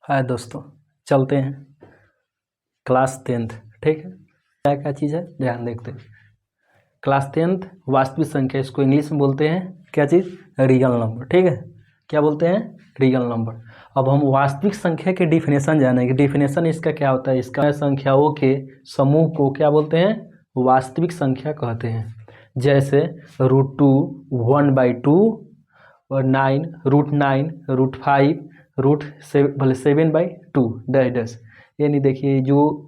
हाय दोस्तों, चलते हैं क्लास 10th। ठीक है, क्या क्या चीज़ है ध्यान देखते हैं। क्लास 10th वास्तविक संख्या, इसको इंग्लिश में बोलते हैं क्या चीज़, रियल नंबर। ठीक है, क्या बोलते हैं, रियल नंबर। अब हम वास्तविक संख्या के डिफिनेशन जानेंगे। डिफिनेशन इसका क्या होता है, इसका संख्याओं के समूह को क्या बोलते हैं, वास्तविक संख्या कहते हैं। जैसे √2, 1/2 और 9, √9, √5, √7/2 डैश। यानी देखिए, जो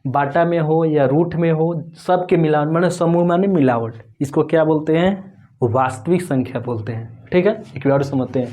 बाटा में हो या रूट में हो, सबके मिलान माने समूह माने मिलावट, इसको क्या बोलते हैं, वास्तविक संख्या बोलते हैं। ठीक है, एक बार समझते हैं।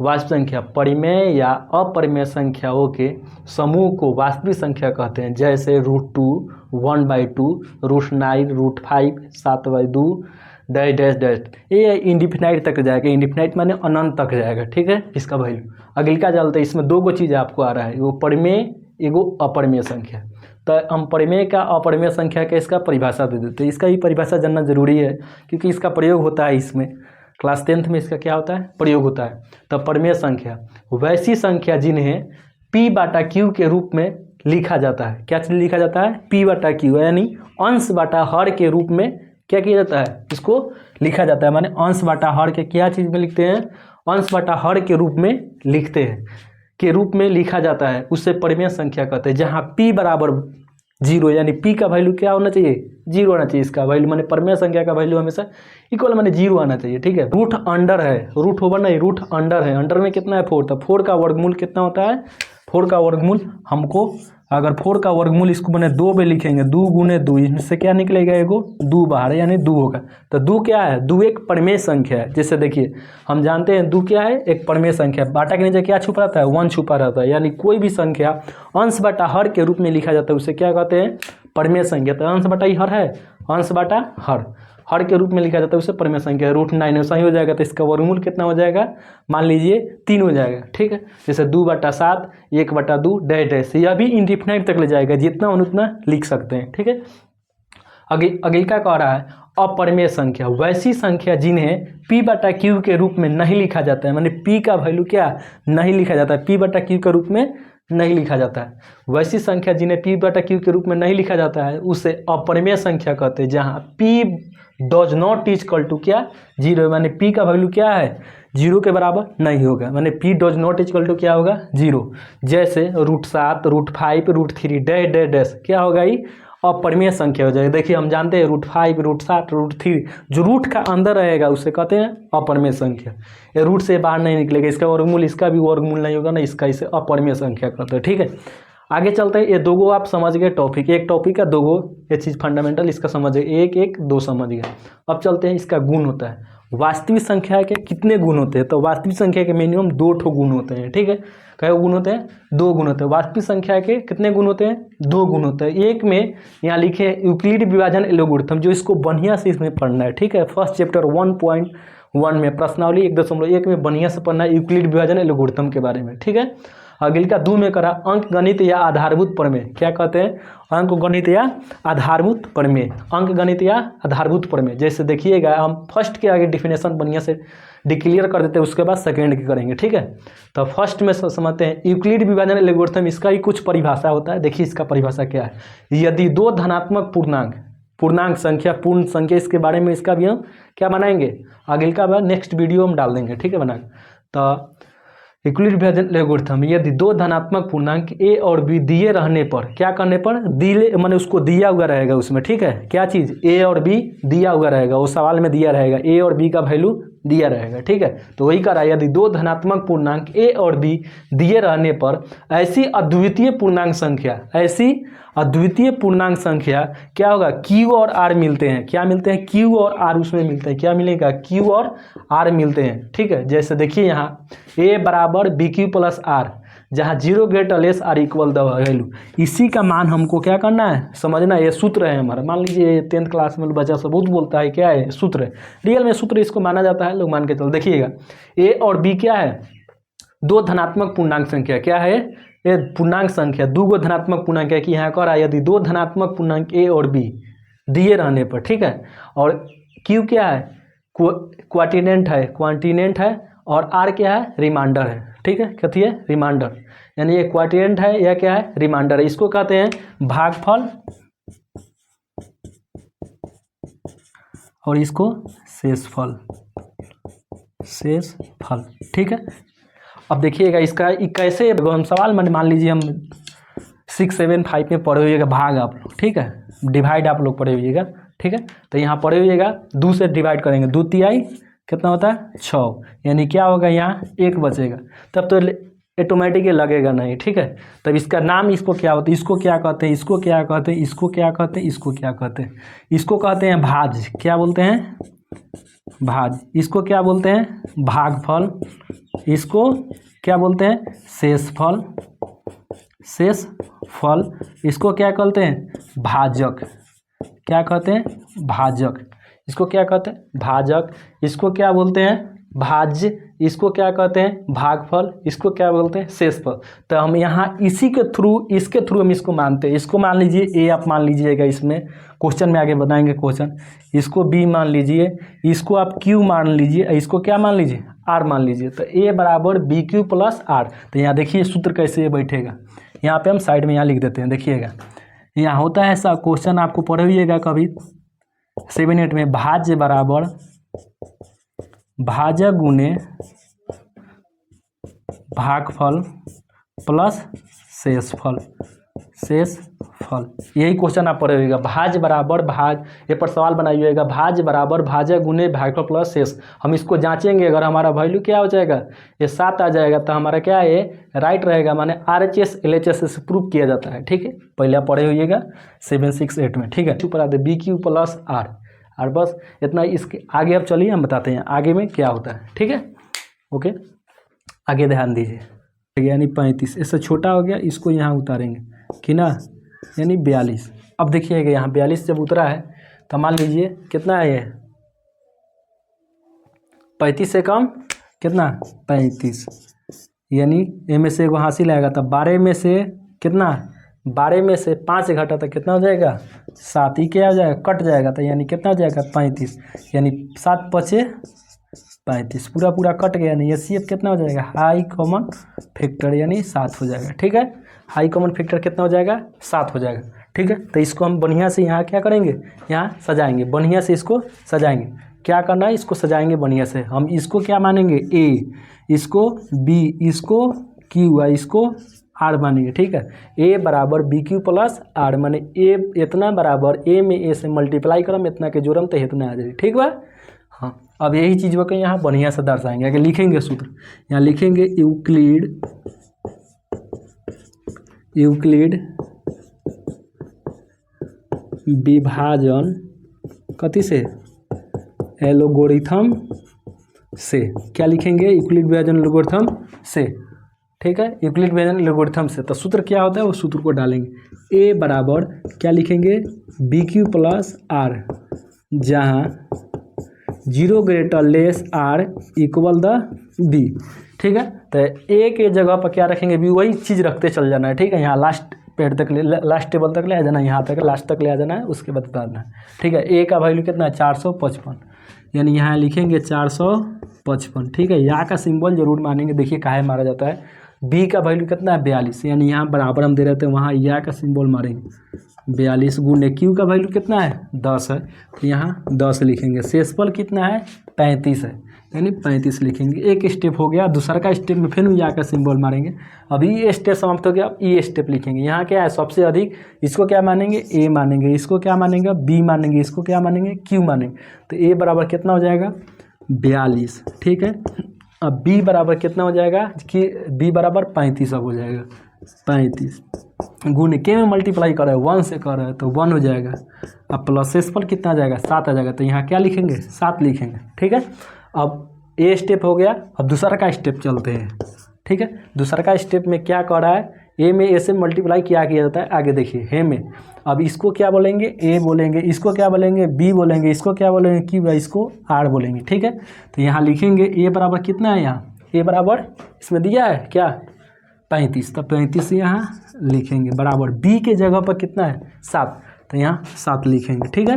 वास्तविक संख्या परिमेय या अपरिमेय संख्याओं के समूह को वास्तविक संख्या कहते हैं। जैसे √2, 1/2, √9, √5, 7/2 डैश डैश डैश। ये इंडिफिनाइट तक जाएगा। इंडिफिनाइट माने अनंत तक जाएगा। ठीक है, इसका वैल्यू अगली का चलते हैं। इसमें दो गो चीज़ आपको आ रहा है, वो परिमेय, एगो अपरिमेय संख्या। तो हम परिमेय का अपरिमेय संख्या का इसका परिभाषा दे देते हैं। इसका भी परिभाषा जानना जरूरी है, क्योंकि इसका प्रयोग होता है इसमें। क्लास 10th में इसका क्या होता है, प्रयोग होता है। तो परिमेय संख्या वैसी संख्या जिन्हें P/Q के रूप में लिखा जाता है। क्या चीज़ लिखा जाता है, P/Q, यानी अंश बटा हर के रूप में क्या किया जाता है, इसको लिखा जाता है। माने अंश बटा हर के क्या चीज़ में लिखते हैं, अंश बटा हर के रूप में लिखते हैं, के रूप में लिखा जाता है, उससे परिमेय संख्या कहते हैं। जहाँ P बराबर 0, यानी P का वैल्यू क्या होना चाहिए, 0 होना चाहिए। इसका वैल्यू माने परिमेय संख्या का वैल्यू हमेशा इक्वल माने 0 आना चाहिए। ठीक है, रूट अंडर है, रूट ओवर नहीं, रूट अंडर है। अंडर में कितना है, 4। तो 4 का वर्गमूल कितना होता है, 4 का वर्गमूल हमको, अगर 4 का वर्गमूल इसको मैंने 2 में लिखेंगे, 2 × 2, इसमें से क्या निकलेगा, एगो 2 बाहर है, यानी 2 होगा। तो 2 क्या है, 2 एक परिमेय संख्या है। जैसे देखिए, हम जानते हैं 2 क्या है, एक परिमेय संख्या। बाटा के नीचे क्या छुपा रहता है, 1 छुपा रहता है। यानी कोई भी संख्या अंश बटा हर के रूप में लिखा जाता है, उसे क्या कहते हैं, परिमेय संख्या। तो अंश बटा ही हर है, अंश बटा हर के रूप में लिखा जाता है, उसे परिमेय संख्या। √9 सही हो जाएगा, तो इसका वर्गमूल कितना हो जाएगा, मान लीजिए 3 हो जाएगा। ठीक है, जैसे 2/7, 1/2 डैश डैश। यह भी इंडिफिनाइट तक ले जाएगा, जितना उतना लिख सकते हैं। ठीक है, अगली क्या कह रहा है, अपरिमेय संख्या वैसी संख्या जिन्हें P/Q के रूप में नहीं लिखा जाता है। माने P का वैल्यू क्या नहीं लिखा जाता है, P/Q के रूप में नहीं लिखा जाता है। वैसी संख्या जिन्हें P/Q के रूप में नहीं लिखा जाता है, उसे अपरिमेय संख्या कहते हैं। जहाँ P does not equal to क्या, 0, माने P का वैल्यू क्या है, 0 के बराबर नहीं होगा। माने P does not equal to क्या होगा, 0। जैसे √7, √5, √3 डैश डैश डैश, क्या होगा, ये अपरिमेय संख्या हो जाएगी। देखिए, हम जानते हैं √5, √7, √3 जो रूट का अंदर रहेगा उसे कहते हैं अपरिमेय संख्या। ये रूट से बाहर नहीं निकलेगा, इसका वर्गमूल, इसका भी वर्गमूल नहीं होगा ना, इसका, इसे अपरिमेय संख्या कहते हैं। ठीक है, आगे चलते हैं। ये दो गो आप समझ गए टॉपिक, एक टॉपिक का 2 गो ये चीज़ फंडामेंटल, इसका समझ गए, 1, 1, 2 समझ गए। अब चलते हैं, इसका गुण होता है। वास्तविक संख्या के कितने गुण होते हैं, तो वास्तविक संख्या के मिनिमम 2 ठो गुण होते हैं। ठीक है, कई गुण होते हैं, 2 गुण होते हैं। वास्तविक संख्या के कितने गुण होते हैं, 2 गुण होते हैं। एक में यहाँ लिखे यूक्लिड विभाजन एल्गोरिथम, जो इसको बढ़िया से इसमें पढ़ना है। ठीक है, फर्स्ट चैप्टर 1.1 में प्रश्नावली 1.1 में बढ़िया से पढ़ना है यूक्लिड विभाजन एल्गोरिथम के बारे में। ठीक है, अगली का 2 में करा अंक गणित या आधारभूत प्रमेय। क्या कहते हैं, अंक गणित या आधारभूत प्रमेय, अंक गणित या आधारभूत प्रमेय। जैसे देखिएगा, हम फर्स्ट के आगे डिफिनेशन बढ़िया से डिक्लेयर कर देते हैं, उसके बाद सेकेंड की करेंगे। ठीक है, तो फर्स्ट में समझते हैं यूक्लिड विभाजन एल्गोरिथम। इसका ही कुछ परिभाषा होता है। देखिए, इसका परिभाषा क्या है, यदि 2 धनात्मक पूर्णांक संख्या, पूर्ण संख्या, इसके बारे में इसका भी हम क्या बनाएंगे, अगले का नेक्स्ट वीडियो हम डाल देंगे। ठीक है, बना तो यूक्लिड विभाजन एल्गोरिथम, यदि 2 धनात्मक पूर्णांक A और B दिए रहने पर, क्या करने पर, दिए माने उसको दिया हुआ रहेगा उसमें। ठीक है, क्या चीज़, A और B दिया हुआ रहेगा, वो सवाल में दिया रहेगा, A और B का वैल्यू दिया रहेगा। ठीक है, तो वही करा, यदि 2 धनात्मक पूर्णांक A और B दिए रहने पर ऐसी अद्वितीय पूर्णांक संख्या क्या होगा, Q और R मिलते हैं। क्या मिलते हैं, Q और R उसमें मिलते हैं। क्या मिलेगा, Q और R मिलते हैं। ठीक है, जैसे देखिए यहाँ A बराबर BQ + R, जहाँ 0 > R = द वैल्यू। इसी का मान हमको क्या करना है, समझना। ये सूत्र है हमारा। मान लीजिए 10th क्लास में बच्चा सब बहुत बोलता है, क्या है, सूत्र है। रियल में सूत्र इसको माना जाता है, लोग मान के चलो। देखिएगा, A और B क्या है, 2 धनात्मक पूर्णांक संख्या। क्या है, ये पूर्णांक संख्या, 2 गो धनात्मक पूर्णांक है कि यहाँ कर रहा है, यदि 2 धनात्मक पूर्णांक A और B दिए रहने पर। ठीक है, और Q क्या है, क्वांटिनेंट है, और आर क्या है, रिमाइंडर है। ठीक है, कथी है, रिमाइंडर, यानी ये क्वाड्रेंट है, यह क्या है, रिमाइंडर है। इसको कहते हैं भागफल और इसको शेषफल, शेषफल। ठीक है, अब देखिएगा इसका कैसे हम सवाल में मान लीजिए हम 6, 7, 5 में पढ़े हुएगा भाग आप लोग, ठीक है, डिवाइड आप लोग पढ़े हुएगा। ठीक है, तो यहाँ पढ़े हुएगा 2 से डिवाइड करेंगे, 2 तिहाई कितना होता है, 6, यानी क्या होगा, यहाँ 1 बचेगा, तब तो ऑटोमेटिक लगेगा नहीं। ठीक है, तब इसका नाम, इसको क्या होता है, इसको क्या कहते हैं, इसको क्या कहते हैं, इसको क्या कहते हैं, इसको क्या कहते हैं, इसको कहते हैं भाज, क्या बोलते हैं, भाज। इसको क्या बोलते हैं, भागफल। इसको क्या बोलते हैं, शेषफल, शेषफल। इसको क्या कहते हैं, भाजक, क्या कहते हैं, भाजक। इसको क्या कहते हैं, भाजक। इसको क्या बोलते हैं, भाज्य। इसको क्या कहते हैं, भागफल। इसको क्या बोलते हैं, शेषफल। तो हम यहाँ इसी के थ्रू, इसके थ्रू हम इसको मानते हैं। इसको मान लीजिए ए आप मान लीजिएगा, इसमें क्वेश्चन में आगे बताएंगे क्वेश्चन। इसको बी मान लीजिए, इसको आप क्यू मान लीजिए, इसको क्या मान लीजिए, आर मान लीजिए। तो ए बराबर बी क्यू प्लस आर। तो यहाँ देखिए सूत्र कैसे बैठेगा, यहाँ पे हम साइड में यहाँ लिख देते हैं। देखिएगा यहाँ होता है ऐसा, क्वेश्चन आपको पढ़े हुइएगा कभी 7, 8 में, भाज्य बराबर भाजक गुने भागफल प्लस शेषफल, शेषफल। यही क्वेश्चन आप पढ़े हुएगा, भाज्य बराबर भाग, ये पर सवाल बनाइएगा, भाज्य बराबर भाजक गुने भागफल प्लस शेष। हम इसको जांचेंगे, अगर हमारा वैल्यू क्या हो जाएगा, ये 7 आ जाएगा, तो हमारा क्या है, राइट रहेगा, माने RHS LHS से प्रूव किया जाता है। ठीक है, पहले आप पढ़े हुइएगा 7, 6, 8 में। ठीक है, ऊपर आते बी क्यू प्लस आर, और बस इतना। इसके आगे अब चलिए हम बताते हैं आगे में क्या होता है। ठीक है, ओके, आगे ध्यान दीजिए। यानी 35, इससे छोटा हो गया, इसको यहाँ उतारेंगे कि ना, यानी 42। अब देखिएगा यहाँ 42 जब उतरा है तो मान लीजिए कितना है, ये 35 से कम कितना, 35, यानी ए में से एगो हासिल आएगा, तब 12 में से कितना, 12 में से 5 घटा तो कितना हो जाएगा, 7 ही क्या हो जाएगा, कट जाएगा, तो यानी कितना हो जाएगा, 35, यानी 7 × 5 = 35, पूरा पूरा कट गया, यानी HCF कितना हो जाएगा, हाई कॉमन फैक्टर, यानी 7 हो जाएगा। ठीक है, हाई कॉमन फैक्टर कितना हो जाएगा, 7 हो जाएगा। ठीक है, तो इसको हम बढ़िया से यहाँ क्या करेंगे, यहाँ सजाएंगे, बढ़िया से इसको सजाएंगे। क्या करना है, इसको सजाएंगे बढ़िया से। हम इसको क्या मानेंगे, ए, इसको बी, इसको क्यू, इसको आर मानेंगे। ठीक है, ए बराबर बी क्यू प्लस आर, माने ए इतना बराबर ए में ए से मल्टीप्लाई करम, इतना के जोड़म तो इतना आ जाएगी। ठीक बा, हाँ। अब यही चीज़ को यहाँ बढ़िया से दर्शाएंगे, आगे लिखेंगे सूत्र, यहाँ लिखेंगे यूक्लिड विभाजन कथी से, एलोगोरिथम से। क्या लिखेंगे, यूक्लिड विभाजन एलोगोरिथम से। ठीक है, यूक्लिड विभाजन एलोगोरिथम से। तो सूत्र क्या होता है, वो सूत्र को डालेंगे, ए बराबर क्या लिखेंगे, बी क्यू प्लस आर, जहाँ 0 > r = b। ठीक है, तो ए के जगह पर क्या रखेंगे, बी, वही चीज़ रखते चल जाना है। ठीक है, यहाँ लास्ट पेड़ तक ले, लास्ट टेबल तक ले आ जाना है, यहाँ तक लास्ट तक ले आ जाना है, उसके बाद बताना है। ठीक है, ए का वैल्यू कितना है, 455, यानी यहाँ लिखेंगे 455। ठीक है, यहाँ का सिंबल जरूर मानेंगे, देखिए काहे मारा जाता है। बी का वैल्यू कितना है, 42, यानी यहाँ बराबर हम दे रहे थे, वहाँ या का सिंबल मारेंगे, 42 गुने क्यू का वैल्यू कितना है, 10 है, तो यहाँ 10 लिखेंगे। शेषफल कितना है, 35 है, यानी 35 लिखेंगे। एक स्टेप हो गया, दूसरा का स्टेप में फिर या का सिंबल मारेंगे। अभी ये स्टेप समाप्त हो गया, अब ये स्टेप लिखेंगे। यहाँ क्या है, सबसे अधिक, इसको क्या मानेंगे, ए मानेंगे, इसको क्या मानेंगे, बी मानेंगे, इसको क्या मानेंगे, क्यू मानेंगे। तो ए बराबर कितना हो जाएगा, 42। ठीक है, अब बी बराबर कितना हो जाएगा, कि बी बराबर 35 अब हो जाएगा, 35 गुने के में मल्टीप्लाई कर रहे हैं, 1 से कर रहे हैं, तो 1 हो जाएगा। अब प्लस शेषफल कितना आ जाएगा, 7 आ जाएगा, तो यहाँ क्या लिखेंगे, 7 लिखेंगे। ठीक है, अब ए स्टेप हो गया, अब दूसरा का स्टेप चलते हैं। ठीक है, दूसरा का स्टेप में क्या कर रहा है, ए में ए से मल्टीप्लाई किया जाता है। आगे देखिए, हे में अब इसको क्या बोलेंगे, ए बोलेंगे, इसको क्या बोलेंगे, बी बोलेंगे, इसको क्या बोलेंगे, क्यू, इसको आर बोलेंगे। ठीक है, तो यहाँ लिखेंगे ए बराबर कितना है, यहाँ ए बराबर इसमें दिया है क्या, 35, तो 35 यहाँ लिखेंगे, बराबर बी के जगह पर कितना है, 7, तो यहाँ 7 लिखेंगे। ठीक है,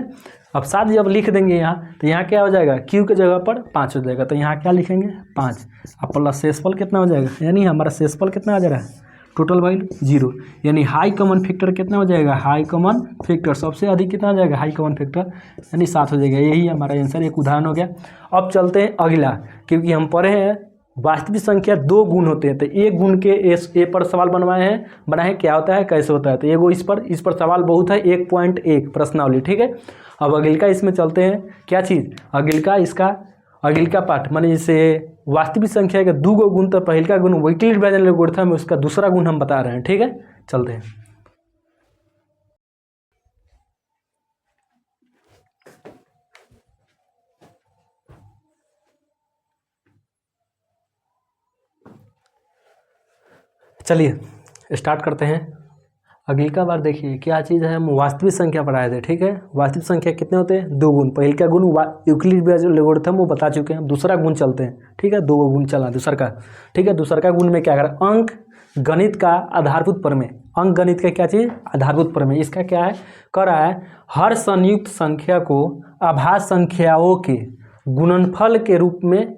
अब 7 जब लिख देंगे यहाँ तो यहाँ क्या हो जाएगा, क्यू के जगह पर 5 हो जाएगा, तो यहाँ क्या लिखेंगे 5। अब प्लस शेषफल कितना हो जाएगा, यानी हमारा शेषफल कितना आ जा रहा है, टोटल वैल्यू 0, यानी हाई कॉमन फैक्टर कितना हो जाएगा, हाई कॉमन फैक्टर सबसे अधिक कितना हो जाएगा, हाई कॉमन फैक्टर यानी 7 हो जाएगा। यही हमारा आंसर, एक उदाहरण हो गया। अब चलते हैं अगला, क्योंकि हम पढ़े हैं वास्तविक संख्या 2 गुण होते हैं, तो एक गुण के ए पर सवाल बनाए क्या होता है, कैसे होता है, तो एगो इस पर सवाल बहुत है, 1.1 प्रश्नावली, ठीक है। अब अगलिका इसमें चलते हैं, क्या चीज़ अगलिका पाठ, माने जैसे वास्तविक संख्या के 2 गो गुण, तो पहला गुण यूक्लिड बाइनरी एल्गोरिथम में उसका दूसरा गुण हम बता रहे हैं, ठीक है। चलते हैं, चलिए स्टार्ट करते हैं। अगली बार देखिए क्या चीज़ है, हम वास्तविक संख्या पढ़ाए थे, ठीक है। वास्तविक संख्या कितने होते हैं, 2 गुण। पहले का गुण यूक्लिड बाइनरी एल्गोरिथम वो बता चुके हैं, दूसरा गुण चलते हैं, ठीक है। 2 गुण चला दूसरा का, ठीक है। दूसरा का गुण में क्या करें, अंक गणित का आधारभूत प्रमेय, अंक गणित का क्या चीज़, आधारभूत प्रमेय। इसका क्या है, कर रहा है हर संयुक्त संख्या को आभाज्य संख्याओं के गुणनफल के रूप में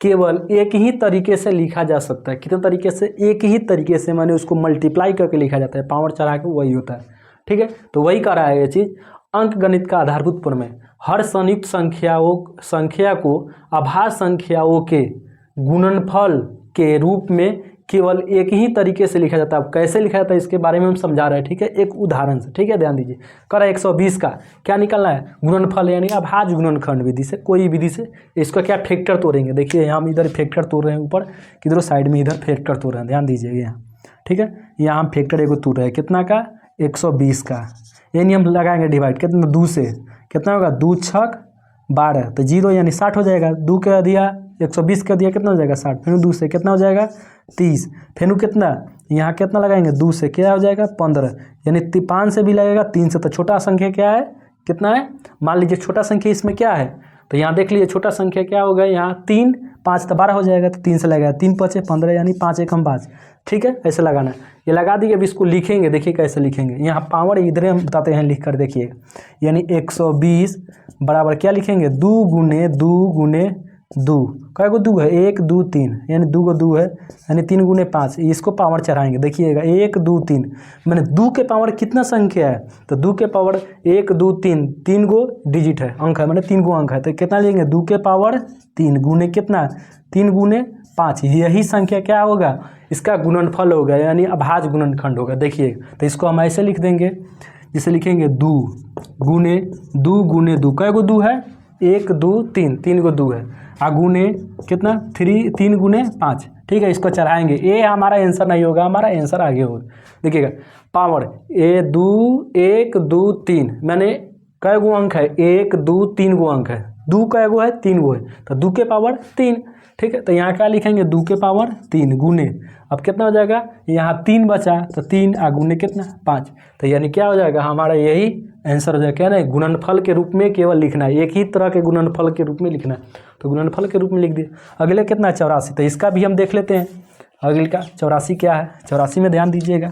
केवल एक ही तरीके से लिखा जा सकता है। कितने तरीके से, एक ही तरीके से, माने उसको मल्टीप्लाई करके लिखा जाता है, पावर चढ़ा के वही होता है, ठीक है। तो वही कर रहा है ये चीज़, अंक गणित का आधारभूत प्रमेय, हर संयुक्त संख्या को आभाज्य संख्याओं के गुणनफल के रूप में केवल एक ही तरीके से लिखा जाता है। अब कैसे लिखा जाता है इसके बारे में हम समझा रहे हैं, ठीक है, एक उदाहरण से, ठीक है। ध्यान दीजिए, कर 120 का क्या निकलना है, गुणनफल, यानी अभाज्य गुणनखंड विधि से, कोई विधि से इसका क्या फैक्टर तोड़ेंगे। देखिए यहाँ हम इधर फैक्टर तोड़ रहे हैं, ऊपर किधर साइड में इधर फैक्टर तोड़ रहे हैं, ध्यान दीजिए यहाँ, ठीक है। यहाँ हम फैक्टर एगो तोड़ रहे हैं, कितना का, 120 का, यानी हम लगाएंगे डिवाइड, कितना 2 से, कितना होगा, 2 छक 12, तो 0 यानी 60 हो जाएगा। 2 का दिया 120 का दिया कितना हो जाएगा 60, फिर 2 से कितना हो जाएगा 30, फिर कितना, यहाँ कितना लगाएंगे 2 से क्या हो जाएगा 15, यानी 5 से भी लगेगा, 3 से। तो छोटा संख्या क्या है, कितना है, मान लीजिए छोटा संख्या इसमें क्या है, तो यहाँ देख लीजिए छोटा संख्या क्या होगा, यहाँ 3 5 तो 12 हो जाएगा, तो 3 से लगेगा, 3 5 15, यानी 5 1 5, ठीक है। ऐसे लगाना है, ये लगा दिए। अब इसको लिखेंगे, देखिए कैसे लिखेंगे, यहाँ पावर इधर हम बताते हैं लिख कर, देखिए, यानी 120 बराबर क्या लिखेंगे, 2 गुने 2 क्या को 2 है, 1 2 3, यानी 2 को 2 है, यानी 3 गुने 5, इसको पावर चढ़ाएंगे। देखिएगा 1 2 3, मैंने 2 के पावर कितना संख्या है, तो 2 के पावर 1 2 3, 3 गो डिजिट है, अंक है, मैंने 3 गो अंक है, तो कितना लेंगे 2 के पावर 3 गुने कितना, 3 गुने 5, यही संख्या क्या होगा, इसका गुणनफल होगा, यानी अभाज्य गुणनखंड होगा। देखिए तो इसको हम ऐसे लिख देंगे, जिसे लिखेंगे 2 गुने 2 कै गो 2 है, 1 2 3, 3 गो 2 है, गुने कितना 3 गुने 5, ठीक है। इसको चढ़ाएंगे, ये हमारा आंसर नहीं होगा, हमारा आंसर आगे होगा। देखिएगा पावर 1 2 3, मैंने कै गो अंक है, 1 2 3 गो अंक है, 2 कै गो है, 3 गो है, तो 2 के पावर 3, ठीक है। तो यहाँ क्या लिखेंगे 2 के पावर 3 गुने, अब कितना हो जाएगा, यहाँ 3 बचा, तो 3 गुने कितना 5, तो यानी क्या हो जाएगा, हमारा यही आंसर हो जाएगा। क्या नहीं, गुणनफल के रूप में केवल लिखना है, एक ही तरह के गुणनफल के रूप में लिखना है, तो गुणनफल के रूप में लिख दिए। अगले कितना है 84, तो इसका भी हम देख लेते हैं। अगले का 84 क्या है, 84 में ध्यान दीजिएगा,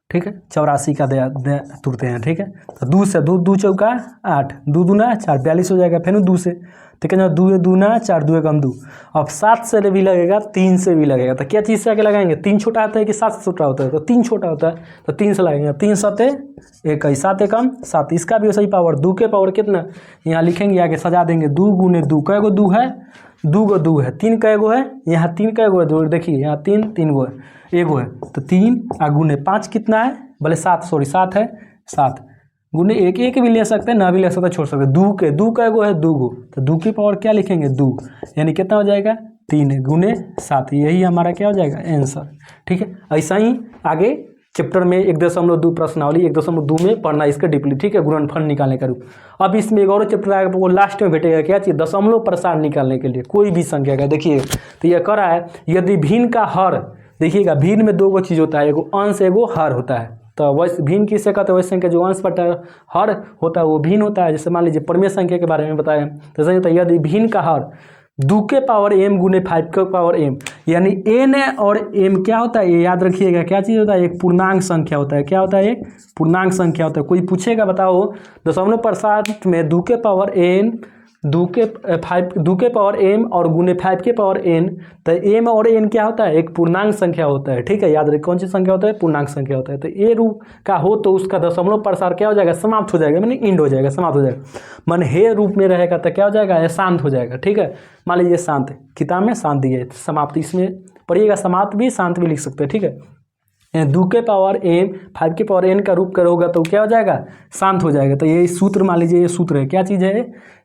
ठीक है। 84 का तुरते हैं, ठीक है। तो 2 से 2 चौका 8, 2 दूना 4, 42 हो जाएगा, फिर 2 से, ठीक है ना, 2 दूना 4, 2 कम 2, अब 7 से भी लगेगा, 3 से भी लगेगा, तो क्या चीज़ से आगे लगाएंगे, 3 छोटा होता है कि 7 छोटा होता है, तो 3 छोटा होता है, तो 3 से लगेंगे, 3 7 1, 7 1 7, इसका भी वैसे ही पावर, 2 के पावर कितना, यहाँ लिखेंगे आगे सजा देंगे, 2 गुने 2, कै गो 2 है, 2 गो 2 है, 3 कै गो है, यहाँ 3 कै गो है, देखिए यहाँ 3 गो है, 1 गो है, तो 3 गुने 5 कितना है, भले 7 है, 7 गुने 1 भी ले सकते हैं, ना भी ले सकते, छोड़ सकते हैं। 2 कै गो है, 2 गो, तो 2 की पावर क्या लिखेंगे 2, यानी कितना हो जाएगा 3 गुने 7, यही हमारा क्या हो जाएगा आंसर, ठीक है। ऐसा ही आगे चैप्टर में 1.2 प्रश्नावली 1.2 में पढ़ना इसका डीपली, ठीक है, गुणनफल निकालने का रूप। अब इसमें एक और चैप्टर आएगा, वो लास्ट में भेटेगा, क्या चीज़, दशमलव प्रसार निकालने के लिए कोई भी संख्या का। देखिए तो यह कर रहा है, यदि भिन्न का हर, देखिएगा भिन्न में 2 गो चीज़ होता है, एगो अंश एगो हर होता है, तो वैसे भिन्न किससे कहते हैं, वैसे संख्या जो अंश बटा हर होता है वो भिन्न होता है। जैसे मान लीजिए प्रमेय संख्या के बारे में बताया, तो सही होता है, यदि भिन्न का हर 2 के पावर m गुने 5 के पावर m, यानी n और m क्या होता है, ये याद रखिएगा, क्या चीज़ होता है, एक पूर्णांक संख्या होता है। क्या होता है, एक पूर्णांक संख्या होता है। कोई पूछेगा बताओ दशमलव प्रसाद में 2 के पावर n 2 के पावर m और गुने 5 के पावर n, तो m और n क्या होता है, एक पूर्णांक संख्या होता है। ठीक है, याद रखिए कौन सी संख्या होता है, पूर्णांक संख्या होता है। तो ए रूप का हो तो उसका दशमलव प्रसार क्या हो जाएगा, समाप्त हो जाएगा, मैंने इंड हो जाएगा, समाप्त हो जाएगा। मन हे रूप में रहेगा तो क्या हो जाएगा, ये शांत हो जाएगा। ठीक है, मान लीजिए शांत है, किताब में शांत दिया है, समाप्त इसमें पढ़िएगा, समाप्त भी शांत भी लिख सकते हैं। ठीक है, 2 के पावर m 5 के पावर n का रूप करोगा तो क्या हो जाएगा, शांत हो जाएगा। तो ये सूत्र मान लीजिए, ये सूत्र है, क्या चीज़ है,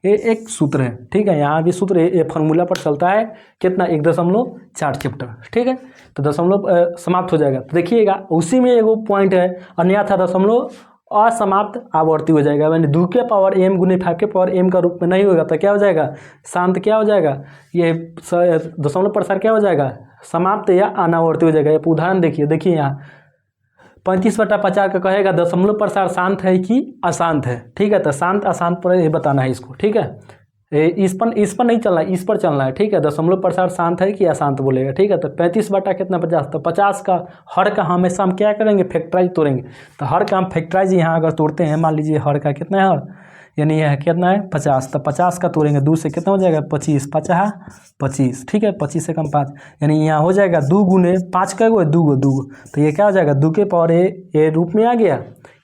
ये एक सूत्र है। ठीक है, यहाँ भी सूत्र है, ये फार्मूला पर चलता है कितना, 1.4 चैप्टर। ठीक है, तो दशमलव समाप्त हो जाएगा। तो देखिएगा उसी में एगो पॉइंट है, अन्यथा दशमलव असमाप्त आवर्ती हो जाएगा, यानी 2 के पावर m गुने 5 के पावर m का रूप में नहीं होगा तो क्या हो जाएगा, शांत क्या हो जाएगा, ये दशमलव प्रसार क्या हो जाएगा, समाप्त या अनावर्ती हो जाएगा। ये उदाहरण देखिए यहाँ 35/50 का कहेगा दशमलव प्रसार शांत है कि अशांत है। ठीक है, तो शांत अशांत पर ये बताना है इसको। ठीक है, इस पर नहीं चलना है, इस पर चलना है। ठीक है, दशमलव प्रसार शांत है कि अशांत बोलेगा। ठीक है, तो 35/50, तो 50 का हर का हमेशा हम क्या करेंगे, फैक्टराइज तोड़ेंगे। तो हर का हम फैक्टराइज यहाँ अगर तोड़ते हैं, मान लीजिए हर का कितना है, हर यानी यह कितना है 50, तो 50 का तोड़ेंगे 2 से कितना हो जाएगा 25, 25। ठीक है, 25 से कम 5, यानी यहाँ हो जाएगा 2 गुने 5 का गो 2 गो, तो ये क्या हो जाएगा 2 के पावर ए रूप में आ गया,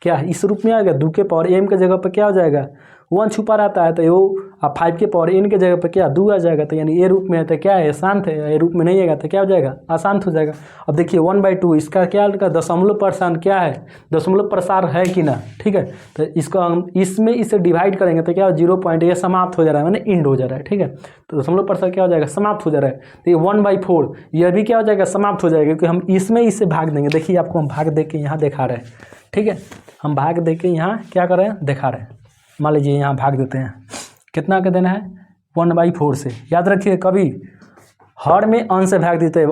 क्या इस रूप में आ गया। 2 के पावर m के जगह पर क्या हो जाएगा, 1 छुपा रहता है, तो वो 5 के पावर n के जगह पर क्या 2 आ जाएगा। तो यानी ए रूप में है तो क्या है, शांत है, ए रूप में नहीं आएगा तो क्या हो जाएगा, अशांत हो जाएगा। अब देखिए 1/2 इसका क्या का दशमलव प्रसार क्या है, दशमलव प्रसार है कि ना। ठीक है, तो इसको हम इसमें इसे डिवाइड करेंगे तो क्या 0 पॉइंट, ये समाप्त हो जा रहा है, मैंने इंड हो जा रहा है। ठीक है, तो दशमलव प्रसार क्या हो जाएगा, समाप्त हो जा रहा है। तो ये 1/4 यह भी क्या हो जाएगा, समाप्त हो जाएगा, क्योंकि हम इसमें इससे भाग देंगे। देखिए आपको हम भाग दे के यहाँ दिखा रहे हैं। ठीक है, हम भाग दे के यहाँ क्या कर रहे हैं, दिखा रहे हैं। मान लीजिए यहाँ भाग देते हैं, कितना का देना है 1/4 से। याद रखिए कभी हर में अंश से भाग देते हैं,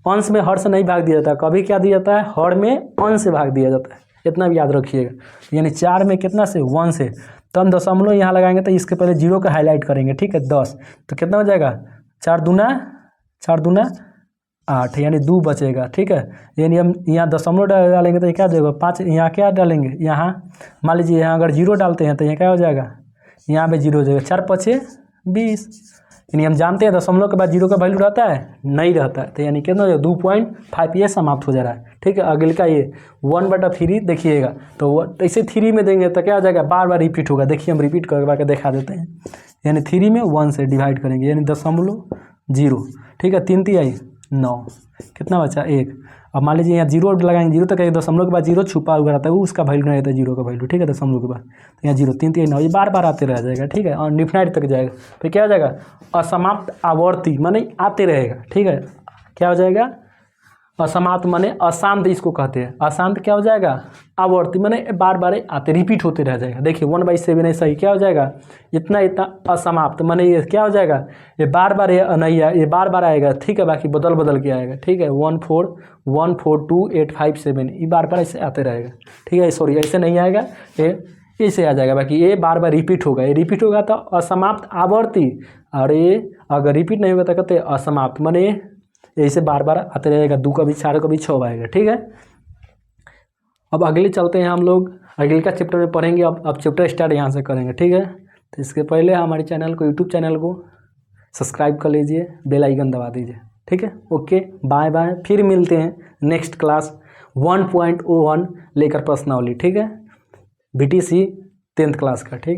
अंश में हर से नहीं भाग दिया जाता, कभी क्या दिया जाता है, हर में अंश से भाग दिया जाता है, इतना भी याद रखिएगा। यानी 4 में कितना से 1 से, तो हम दशमलव यहाँ लगाएंगे तो इसके पहले 0 का हाईलाइट करेंगे। ठीक है, 10, तो कितना हो जाएगा 4 दूना 8, यानी 2 बचेगा। ठीक है, यानी हम यहाँ दशमलव डालेंगे तो क्या देगा 5, यहाँ क्या डालेंगे, यहाँ मान लीजिए यहाँ अगर 0 डालते हैं तो यहाँ क्या हो जाएगा, यहाँ पे 0 हो जाएगा, 4 5 20। यानी हम जानते हैं दशमलव के बाद 0 का वैल्यू रहता है, नहीं रहता है, तो यानी कितना हो जाएगा 2.5, ये समाप्त हो जा रहा है। ठीक है, अगले का ये 1/3 देखिएगा, तो इसे 3 में देंगे तो क्या हो जाएगा, बार बार रिपीट होगा। देखिए हम रिपीट करके दिखा देते हैं, यानी 3 में 1 से डिवाइड करेंगे, यानी 0.0। ठीक है, 3 3 9, कितना बचा 1। अब मान लीजिए यहाँ 0 लगाएंगे, 0 तक दशमलव के बाद 0 छुपा हुआ रहता है, वो उसका वैल्यू नहीं रहता है 0 का वैल्यू। ठीक है, दशमलव के बाद तो यहाँ 0 3 3 9, ये बार बार आते रह जाएगा। ठीक है, और इन्फिनिटी तक जाएगा, फिर क्या हो जाएगा, असमाप्त आवर्ती माने आते रहेगा। ठीक है, क्या हो जाएगा, असमाप्त माने अशांत, इसको कहते हैं अशांत, क्या हो जाएगा, आवर्ती माने बार बार आते रिपीट होते रह जाएगा। देखिए 1/7 है सही, क्या हो जाएगा, इतना असमाप्त माने ये क्या हो जाएगा, ये बार बार नहीं है, ये बार बार आएगा। ठीक है, बाकी बदल के आएगा। ठीक है, 1 4 1 4 2 8 5 7, ये बार बार ऐसे आते रहेगा। ठीक है, सॉरी ऐसे नहीं आएगा, ये ऐसे आ जाएगा, बाकी ये बार बार रिपीट होगा। ये रिपीट होगा तो असमाप्त आवर्ती, और ये अगर रिपीट नहीं होगा तो कहते असमाप्त, माने ऐसे बार बार आते रहेगा। 2 का भी 4 का भी 6 आएगा। ठीक है, अब अगले चलते हैं हम लोग, अगले का चैप्टर में पढ़ेंगे। अब चैप्टर स्टार्ट यहाँ से करेंगे। ठीक है, तो इसके पहले हमारे चैनल को, यूट्यूब चैनल को सब्सक्राइब कर लीजिए, बेल आइकन दबा दीजिए। ठीक है, ओके, बाय बाय, फिर मिलते हैं नेक्स्ट क्लास 1.01 लेकर प्रश्नावली। ठीक है, BTC 10th क्लास का। ठीक।